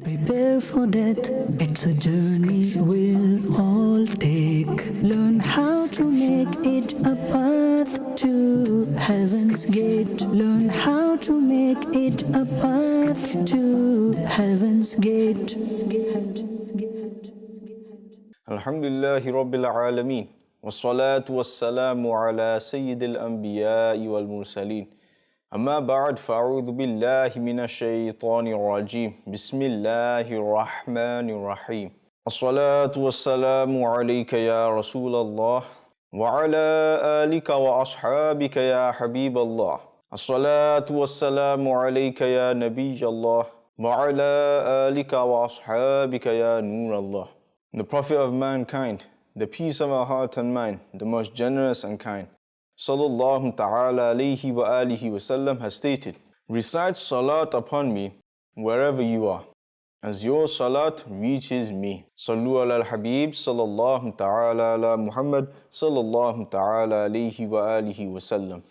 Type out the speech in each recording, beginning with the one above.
Prepare for death, it's a journey we'll all take. Learn how to make it a path to heaven's gate. Learn how to make it a path to heaven's gate. Alhamdulillahi Rabbil Alameen. Wassalatu wassalamu ala Sayyidil Anbiya'i wal Mursaleen. أما بعد فأعوذ بالله من الشيطان الرجيم بسم الله الرحمن الرحيم الصلاة والسلام عليك يا رسول الله وعلى آلك وأصحابك يا حبيب الله الصلاة والسلام عليك يا نبي الله وعلى آلك وأصحابك يا نور الله. The Prophet of mankind, the peace of our heart and mind, the most generous and kind, Sallallahu ta'ala alayhi wa alihi wasallam, has stated, recite salat upon me wherever you are, as your salat reaches me. Sallu ala al-habib sallallahu ta'ala ala Muhammad sallallahu ta'ala alayhi wa alihi wasallam.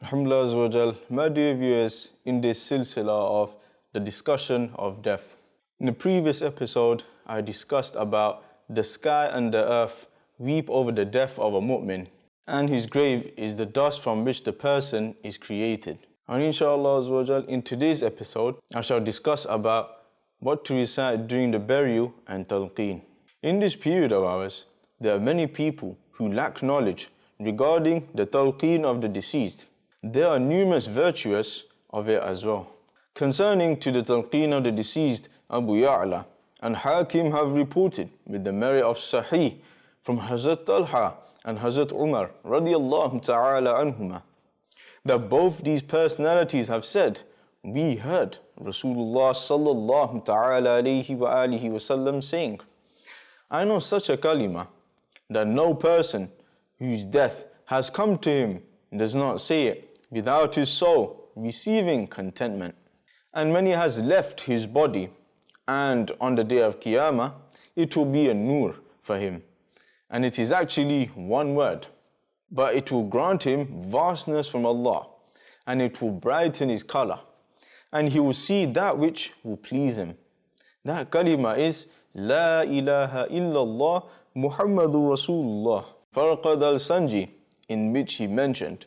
Alhamdulillah azza wa jal, my dear viewers, in this silsila of the discussion of death. In the previous episode, I discussed about the sky and the earth weep over the death of a mu'min, and his grave is the dust from which the person is created. And inshallah, in today's episode, I shall discuss about what to recite during the burial and talqeen. In this period of ours, there are many people who lack knowledge regarding the talqeen of the deceased. There are numerous virtues of it as well. Concerning to the talqeen of the deceased, Abu Ya'la and Hakim have reported with the merit of Sahih from Hazrat Talha and Hazrat Umar radiyallahu ta'ala anhuma, that both these personalities have said, we heard Rasulullah sallallahu ta'ala alayhi wa alihi wasallam saying, I know such a kalima that no person whose death has come to him does not say it without his soul receiving contentment. And when he has left his body, and on the day of Qiyamah, it will be a nur for him. And it is actually one word, but it will grant him vastness from Allah, and it will brighten his color, and he will see that which will please him. That kalima is La ilaha illallah Muhammadur Rasulullah. Farqad al-Sanji, in which he mentioned,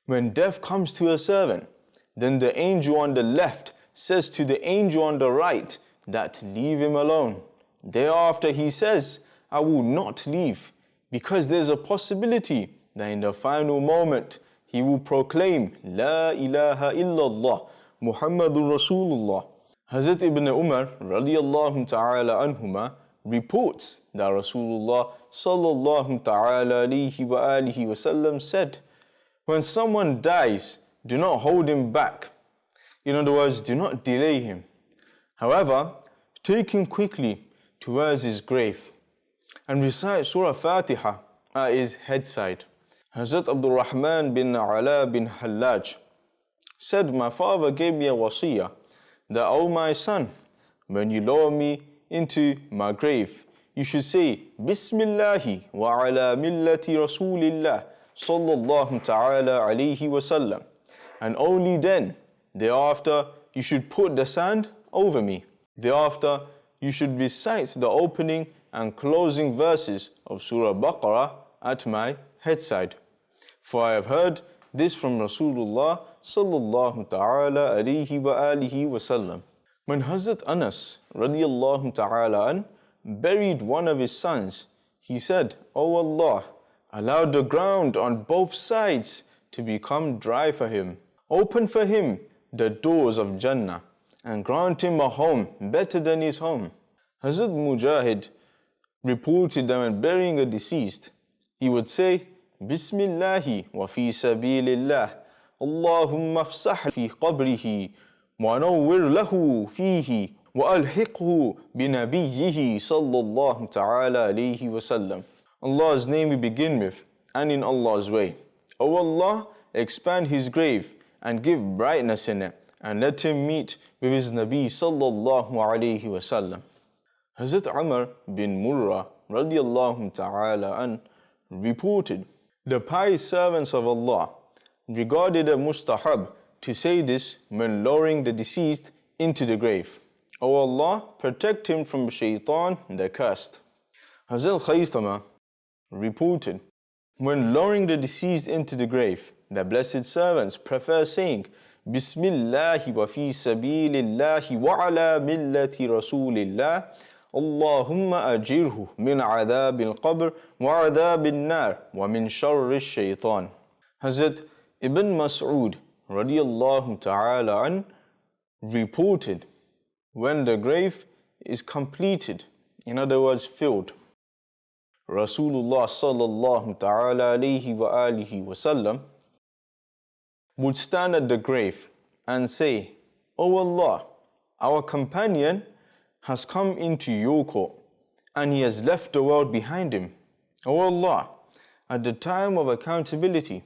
when death comes to a servant, then the angel on the left says to the angel on the right that leave him alone. Thereafter he says, I will not leave, because there's a possibility that in the final moment he will proclaim La ilaha illallah Muhammadur Rasulullah. Hazrat Ibn Umar radiyallahu ta'ala anhuma reports that Rasulullah sallallahu ta'ala alayhi wa alihi wasallam said, when someone dies, do not hold him back. In other words, do not delay him. However, take him quickly towards his grave and recite Surah Fatiha at his headside. Hazrat Abdul Rahman bin Ala bin Hallaj said, my father gave me a wasiyah that, O my son, when you lower me into my grave, you should say, Bismillahi wa ala millati Rasulillah sallallahu ta'ala alayhi wa sallam. And only then, thereafter, you should put the sand over me. Thereafter, you should recite the opening and closing verses of Surah Baqarah at my headside. For I have heard this from Rasulullah sallallahu ta'ala alayhi wa alihi wa sallam. When Hazrat Anas radiyallahu ta'ala an buried one of his sons, he said, O Allah, allow the ground on both sides to become dry for him. Open for him the doors of Jannah and grant him a home better than his home. Hazrat Mujahid reported that when burying a deceased, he would say, Bismillahi wa fi sabilillah, Allahumma afsah fi qabrihi, wa nawwir lahu fihi, wa alhiqhu binabiyyihi sallallahu ta'ala alayhi wa sallam. Allah's name we begin with, and in Allah's way. O Allah, expand his grave and give brightness in it, and let him meet with his Nabi sallallahu alayhi wa sallam. Hazrat Umar bin Murrah radiyallahu ta'ala an reported, the pious servants of Allah regarded a mustahab to say this when lowering the deceased into the grave. O Allah, protect him from shaitan, the cursed. Hazrat Khaythama reported, when lowering the deceased into the grave, the blessed servants prefer saying, Bismillahi wa fi sabilillahi wa ala millati rasulillah, Allahumma ajirhu min adhabil qabr wa adhabil nar wa min sharri shaitan. Hazrat Ibn Mas'ud radiyallahu ta'ala an reported, when the grave is completed, in other words filled, Rasulullah sallallahu ta'ala alayhi wa alihi wa sallam would stand at the grave and say, O Allah, our companion has come into your court and he has left the world behind him. O Allah, at the time of accountability,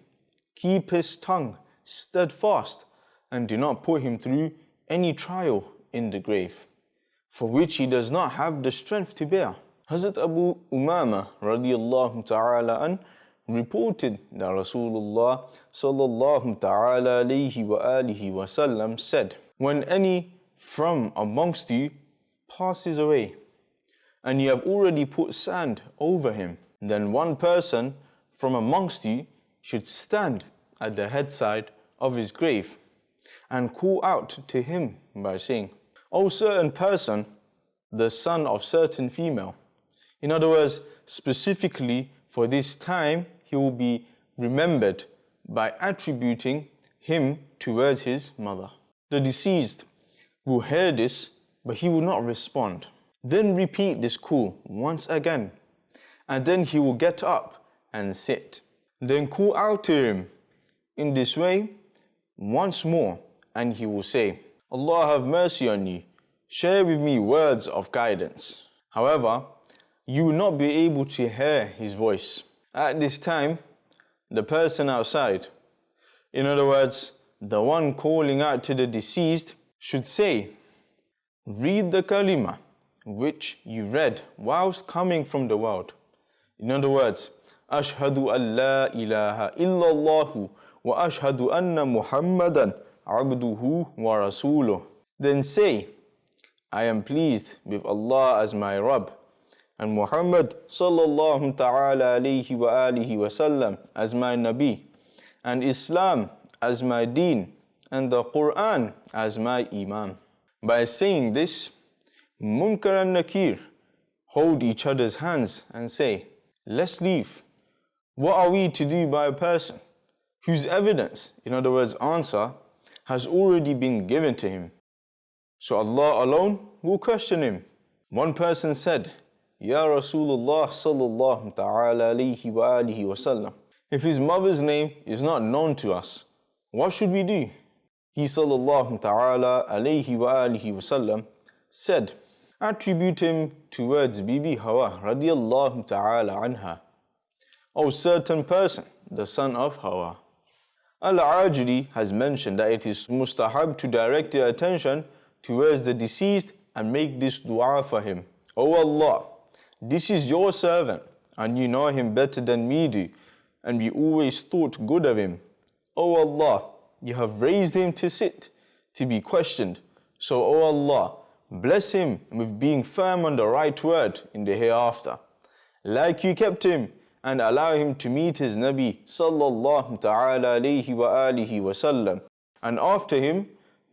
keep his tongue steadfast and do not put him through any trial in the grave, for which he does not have the strength to bear. Hazrat Abu Umama radiyallahu ta'ala an reported that Rasulullah sallallahu ta'ala alayhi wa alihi wa sallam said, when any from amongst you passes away, and you have already put sand over him, then one person from amongst you should stand at the headside of his grave and call out to him by saying, O certain person, the son of certain female. In other words, specifically for this time, he will be remembered by attributing him towards his mother. The deceased will hear this, but he will not respond. Then repeat this call once again, and then he will get up and sit. Then call out to him in this way once more, and he will say, Allah have mercy on you, share with me words of guidance. However, you will not be able to hear his voice. At this time, the person outside, in other words, the one calling out to the deceased, should say, read the kalima which you read whilst coming from the world. In other words, Ashhadu an la ilaha illallahu wa ashhadu anna Muhammadan abduhu wa rasuluh. Then say, I am pleased with Allah as my Rabb, and Muhammad sallallahu ta'ala alayhi wa alihi wa sallam as my Nabi, and Islam as my deen, and the Quran as my Imam. By saying this, Munkar and Nakir hold each other's hands and say, let's leave. What are we to do by a person whose evidence, in other words answer, has already been given to him? So Allah alone will question him. One person said, Ya Rasulullah sallallahu ta'ala alayhi wa alihi wa sallam, if his mother's name is not known to us, what should we do? He sallallahu ta'ala alayhi wa alihi wa sallam said, attribute him towards Bibi Hawa radiyallahu ta'ala anha. O certain person, the son of Hawa. Al-Ajri has mentioned that it is mustahab to direct your attention towards the deceased and make this dua for him. O Allah, this is your servant, and you know him better than me do, and we always thought good of him. O Allah, you have raised him to sit, to be questioned. So, O Allah, bless him with being firm on the right word in the hereafter, like you kept him, and allow him to meet his Nabi sallallahu ta'ala alayhi wa alihi wa sallam. And after him,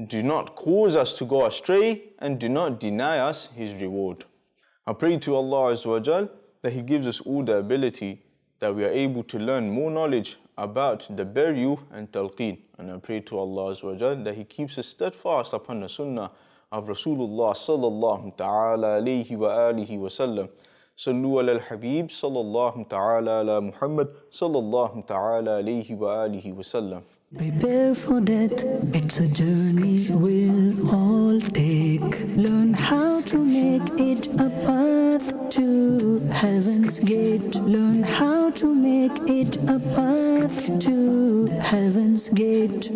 do not cause us to go astray, and do not deny us his reward. I pray to Allah Azza wa Jal that He gives us all the ability that we are able to learn more knowledge about the burial and talqeen. And I pray to Allah Azza wa Jal that He keeps us steadfast upon the Sunnah of Rasulullah sallallahu ta'ala alayhi wa alihi wa sallam. Sallu ala al-Habib sallallahu ta'ala ala Muhammad sallallahu ta'ala alayhi wa alihi wa sallam. Prepare for death, it's a journey we'll all take. Learn how to make it a path to heaven's gate. Learn how to make it a path to heaven's gate.